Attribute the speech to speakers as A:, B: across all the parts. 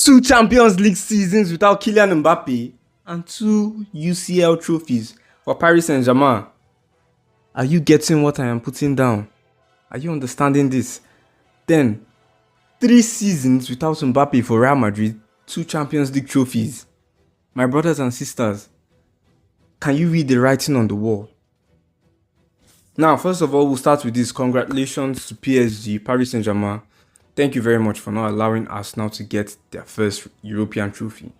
A: Two Champions League seasons without Kylian Mbappe and two UCL trophies for Paris Saint-Germain. Are you getting what I am putting down? Are you understanding this? Then, 3 seasons without Mbappe for Real Madrid, two Champions League trophies. My brothers and sisters, can you read the writing on the wall? Now, first of all, we'll start with this. Congratulations to PSG, Paris Saint-Germain. Thank you very much for not allowing Arsenal to get their first European trophy.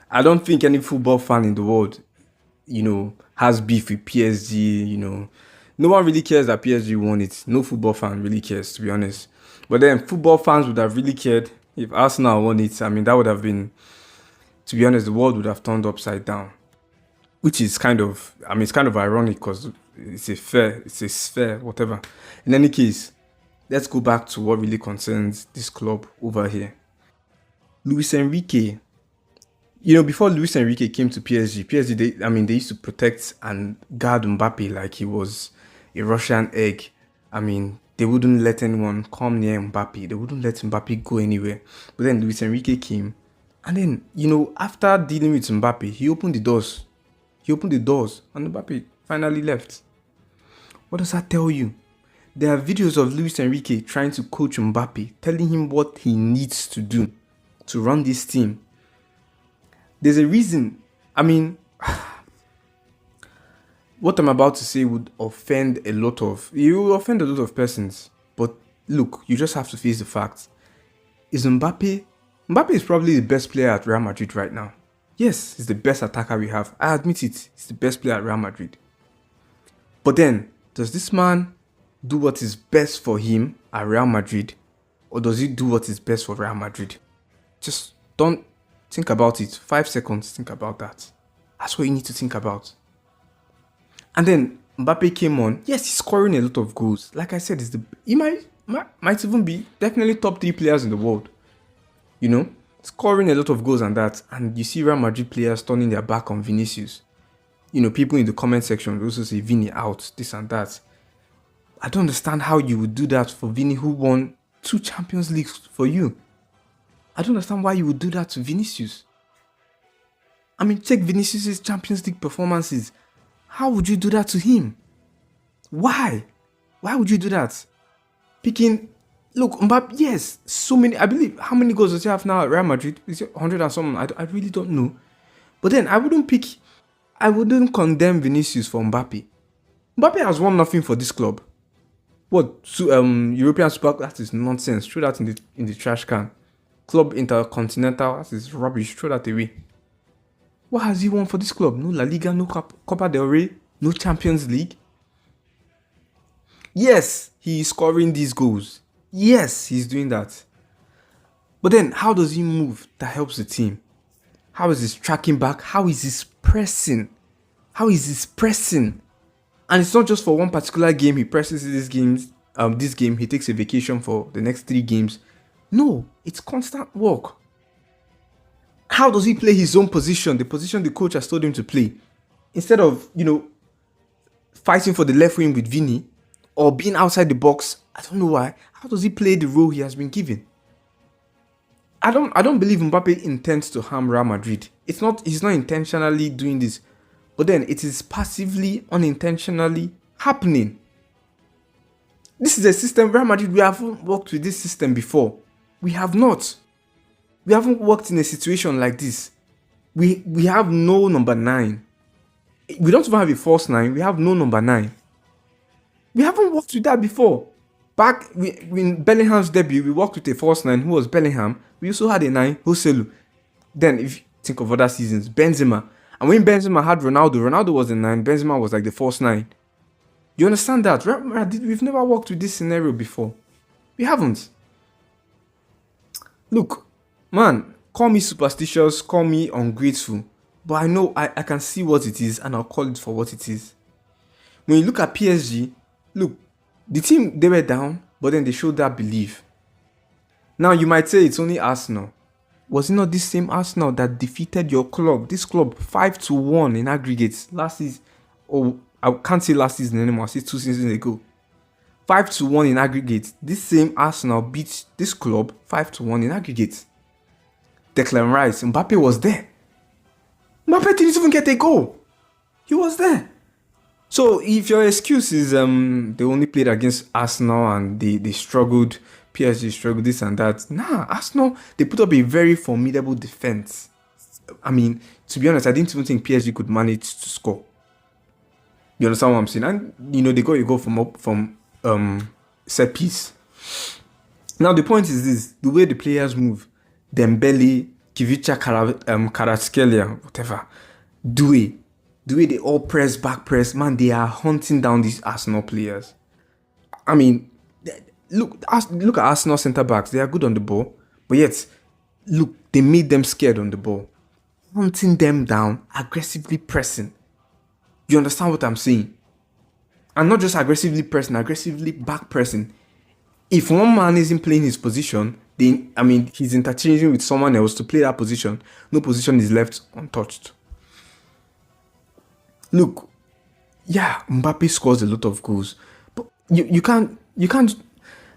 A: I don't think any football fan in the world, has beef with PSG, No one really cares that PSG won it. No football fan really cares, to be honest. But then football fans would have really cared if Arsenal won it. I mean, that would have been, to be honest, the world would have turned upside down. Which is it's kind of ironic because it's a fair, whatever. In any case, let's go back to what really concerns this club over here. Luis Enrique. Before Luis Enrique came to PSG, they used to protect and guard Mbappe like he was a Russian egg. They wouldn't let anyone come near Mbappe. They wouldn't let Mbappe go anywhere. But then Luis Enrique came. And then, after dealing with Mbappe, he opened the doors. And Mbappe finally left. What does that tell you? There are videos of Luis Enrique trying to coach Mbappe, telling him what he needs to do to run this team. There's a reason. What I'm about to say would offend a lot of persons. But look, you just have to face the facts. Mbappe is probably the best player at Real Madrid right now. Yes, he's the best attacker we have. I admit it. He's the best player at Real Madrid. But then, does this man do what is best for him at Real Madrid? Or does he do what is best for Real Madrid? Just don't think about it. 5 seconds, think about that. That's what you need to think about. And then, Mbappe came on. Yes, he's scoring a lot of goals. Like I said, he might even be definitely top 3 players in the world. Scoring a lot of goals and that. And you see Real Madrid players turning their back on Vinicius. People in the comment section will also say Vini out, this and that. I don't understand how you would do that for Vini, who won 2 Champions Leagues for you. I don't understand why you would do that to Vinicius. Check Vinicius' Champions League performances. How would you do that to him? Why? Why would you do that? Look, Mbappe, yes, so many. I believe, how many goals does he have now at Real Madrid? Is it 100 and something? I really don't know. But then I wouldn't condemn Vinicius for Mbappe. Mbappe has won nothing for this club. What? European Super, that is nonsense. Throw that in the trash can. Club Intercontinental, that is rubbish. Throw that away. What has he won for this club? No La Liga, no Copa del Rey, no Champions League. Yes, he is scoring these goals. Yes, he's doing that. But then, how does he move that helps the team? How is his tracking back? How is his pressing? And it's not just for one particular game. He presses this game, he takes a vacation for the next 3 games. No, it's constant work. How does he play his own position? The position the coach has told him to play. Instead of, fighting for the left wing with Vini or being outside the box. I don't know why. How does he play the role he has been given? I don't believe Mbappe intends to harm Real Madrid. He's not intentionally doing this. But then it is passively, unintentionally happening. This is a system, Real Madrid, we haven't worked with this system before. We have not. We haven't worked in a situation like this. We have no number 9. We don't even have a false 9. We have no number 9. We haven't worked with that before. Back in Bellingham's debut, we worked with a false 9 who was Bellingham. We also had a 9, Joselu. Then, if you think of other seasons, Benzema. And when Benzema had Ronaldo was the 9, Benzema was like the false 9. You understand that? We've never worked with this scenario before. We haven't. Look, man, call me superstitious, call me ungrateful. But I know I can see what it is and I'll call it for what it is. When you look at PSG, look, the team, they were down, but then they showed that belief. Now, you might say it's only Arsenal. Was it not this same Arsenal that defeated your club, this club, 5-1 in aggregate last season? Oh, I can't say last season anymore, I say 2 seasons ago. 5-1 in aggregate. This same Arsenal beat this club 5-1 in aggregate. Declan Rice, Mbappe was there. Mbappe didn't even get a goal. He was there. So if your excuse is they only played against Arsenal and they struggled, PSG struggled, this and that. Nah, Arsenal, they put up a very formidable defense. I mean, to be honest, I didn't even think PSG could manage to score. You understand what I'm saying? And they got a goal from set piece. Now the point is this: the way the players move, Dembele, Kivicha, Kvaratskhelia, whatever, the way they all back press, man, they are hunting down these Arsenal players. I mean, look at Arsenal centre backs; they are good on the ball, but yet, look, they made them scared on the ball, hunting them down, aggressively pressing. You understand what I'm saying? And not just aggressively pressing, aggressively back pressing. If one man isn't playing his position, then, he's interchanging with someone else to play that position. No position is left untouched. Look, yeah, Mbappe scores a lot of goals. But you can't,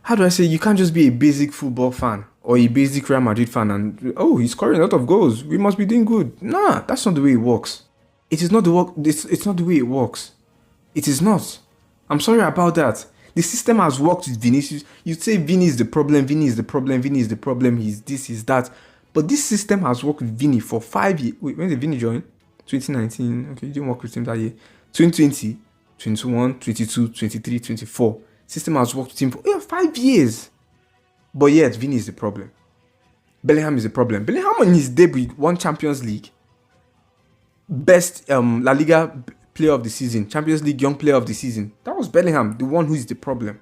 A: how do I say, you can't just be a basic football fan or a basic Real Madrid fan and, he's scoring a lot of goals, we must be doing good. Nah, that's not the way it works. It's not the way it works. It is not. I'm sorry about that. The system has worked with Vinicius. You say Vini is the problem, he's this, he's that. But this system has worked with Vini for 5 years. Wait, when did Vini join? 2019. Okay, you didn't work with him that year. 2020, 21, 22, 23, 24. System has worked with him for 5 years. But yet, Vini is the problem. Bellingham is the problem. Bellingham in his debut won Champions League. Best La Liga player of the season, Champions League young player of the season. That was Bellingham, the one who is the problem.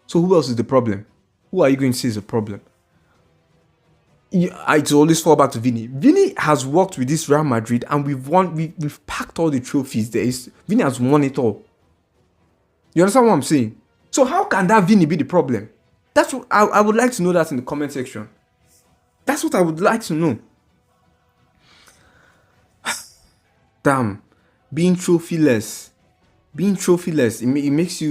A: So who else is the problem? Who are you going to say is the problem? I always fall back to Vini. Vini has worked with this Real Madrid and we've packed all the trophies. Vini has won it all. You understand what I'm saying? So how can that Vini be the problem? That's what I would like to know that in the comment section. That's what I would like to know. Damn, being trophyless, it makes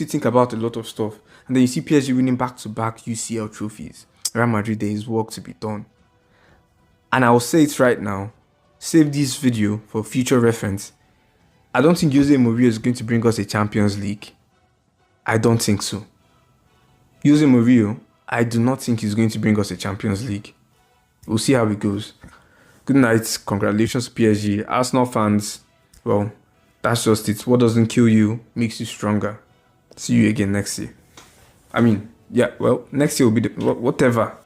A: you think about a lot of stuff. And then you see PSG winning back-to-back UCL trophies. Real Madrid, there is work to be done. And I will say it right now, save this video for future reference. I don't think Jose Mourinho is going to bring us a Champions League. I don't think so. Jose Mourinho, I do not think he's going to bring us a Champions League. We'll see how it goes. Good night. Congratulations to PSG. Arsenal fans, well, that's just it. What doesn't kill you makes you stronger. See you again next year. Next year will be whatever.